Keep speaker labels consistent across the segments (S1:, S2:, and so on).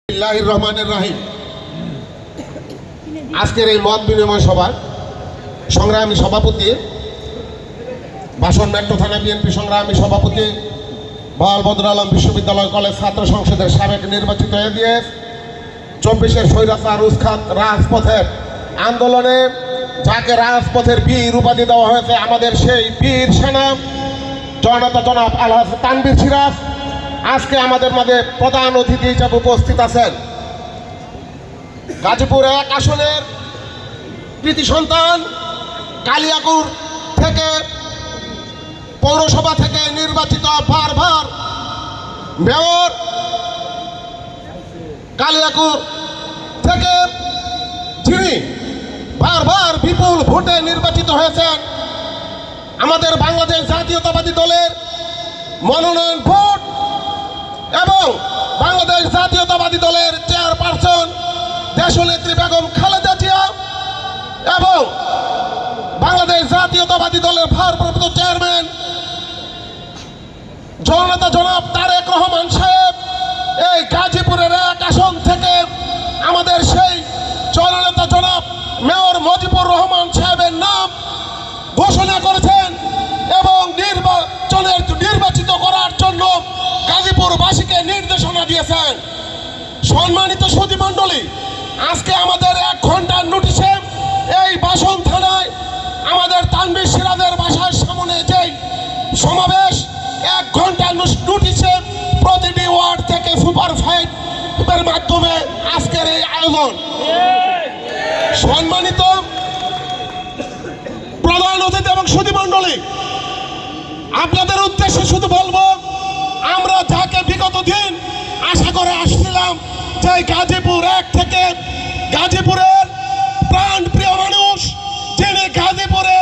S1: বিসমিল্লাহির রহমানির রহিম। আজকের এই মত বিনিময় সভার সংগ্রামী সভাপতি, বাসন মেট্রো থানা বিএনপি সংগ্রামী সভাপতি, বহাল বদর আলম বিশ্ববিদ্যালয় কলেজ ছাত্র সংসদের সাবেক নির্বাচিত এডিএস, 24-এর স্বৈরাচার উৎখাত রাজপথের আন্দোলনে যাকে রাজপথের বীর উপাধি দেওয়া হয়েছে, আমাদের সেই বীর সেনা জনতা জনাব আলহাজ তানভীর সিরাজ আজকে আমাদের মাঝে প্রধান অতিথি হিসেবে উপস্থিত আছেন। গাজীপুর 1 আসনের কৃতি সন্তান, কালিয়াকুর থেকে পৌরসভা থেকে নির্বাচিত বারবার মেয়র, কালিয়াকুর থেকে যিনি বারবার বিপুল ভোটে নির্বাচিত হয়েছেন, আমাদের বাংলাদেশ জাতীয়তাবাদী দলের মনোনয়ন ভোট এবং বাংলাদেশ জাতীয়তাবাদী দলের চেয়ারপারসন দেশনেত্রী বেগম খালেদা জিয়া এবং বাংলাদেশ জাতীয়তাবাদী দলের ভারপ্রাপ্ত চেয়ারম্যান জননেতা জনাব তারেক রহমান সাহেব এই গাজীপুরের 1 আসন থেকে আমাদের সেই জননেতা জনাব মেয়র মুজিবুর রহমান সাহেবের নাম ঘোষণা করেছেন এবং নির্বাচিত করার জন্য গাজীপুরবাসীকে নির্দেশনা দিয়েছেন। সম্মানিত সুধী মণ্ডলী, আজকে আমাদের 1 ঘন্টার নোটিশে এই বাসন থানায় আমাদের তানভীর সিরাজের বাসার সামনে যেই সমাবেশ, 1 ঘন্টার নোটিশে প্রতিটি ওয়ার্ড থেকে সুপারফাইটের মাধ্যমে আজকের এই আয়োজন। সম্মানিত প্রধান অতিথি এবং সুধী মণ্ডলী, আপনাদের উদ্দেশ্যে শুধু বলবো, আমরা যাকে বিগত দিন আশা করে আসছিলাম যে গাজীপুর 1 থেকে গাজীপুরের প্রাণ প্রিয় মানুষ, যিনি গাজীপুরে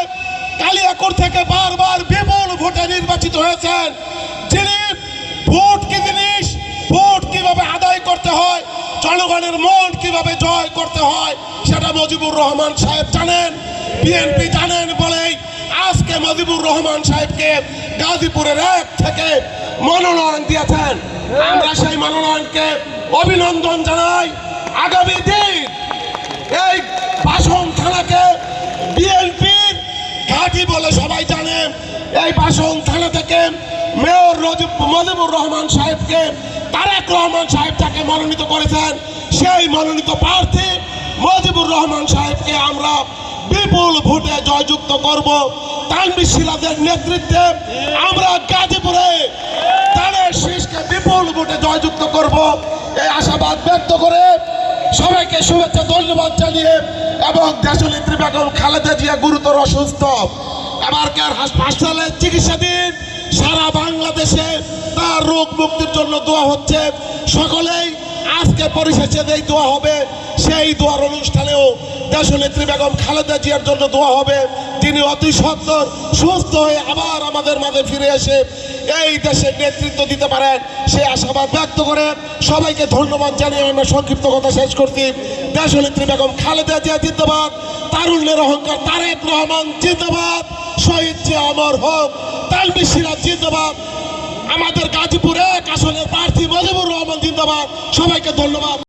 S1: কালিয়াকুর থেকে বারবার বিপুল ভোটে নির্বাচিত হয়েছেন, যিনি ভোট কি জিনিস, ভোট কিভাবে আদায় করতে হয়, জনগণের মন কিভাবে জয় করতে হয় সেটা মুজিবুর রহমান সাহেব জানেন, বিএনপি জানেন বলেই আজকে মুজিবুর রহমান সাহেবকে গাজীপুরের 1 থেকে মনোনয়ন দিয়েছেন। আমরা সেই মনোনয়নকে অভিনন্দন জানাই। আগামী দিন এই বাসন থানাকে বিএনপির ঘাঁটি বলে সবাই জানেন। এই বাসন থানা থেকে মেয়র মুজিবুর রহমান সাহেবকে তারেক রহমান সাহেব যাকে মনোনীত করেছেন, সেই মনোনীত প্রার্থী মুজিবুর রহমান সাহেবকে আমরা বিপুল ভোটে জয়যুক্ত করব। তানভীর সিরাজের নেতৃত্বে আমরা গাজীপুরে তারেক শীষকে বিপুল ভোটে জয়যুক্ত করব, এই আশাবাদ ব্যক্ত করে সবাইকে শুভেচ্ছা ধন্যবাদ জানিয়ে এবং দেশনেত্রী বেগম খালেদা জিয়া গুরুতর অসুস্থ, এবারকার হাসপাতালে চিকিৎসাধীন, সারা বাংলাদেশে তার রোগ মুক্তির জন্য দোয়া হচ্ছে। সকলেই আজকে পরিশেষে যেই দোয়া হবে, সেই দোয়ার অনুষ্ঠানেও দেশনেত্রী বেগম খালেদা জিয়ার জন্য দোয়া হবে, যিনি অতি সত্বর সুস্থ হয়ে আবার আমাদের মাঝে ফিরে এসে এই দেশের নেতৃত্ব দিতে পারেন, সেই আশাবাদ ব্যক্ত করে সবাইকে ধন্যবাদ জানিয়ে আমরা সংক্ষিপ্ত কথা শেষ করছি। দেশনেত্রী বেগম খালেদা জিয়া জিন্দাবাদ, তারুণ্যের অহংকার তারেক রহমান জিন্দাবাদ, শহীদ জিয়া অমর হোক, তানভীর সিরাজ জিন্দাবাদ, আমাদের গাজীপুর 1 আসনের প্রার্থী মুজিবুর রহমান জিন্দাবাদ। সবাইকে ধন্যবাদ।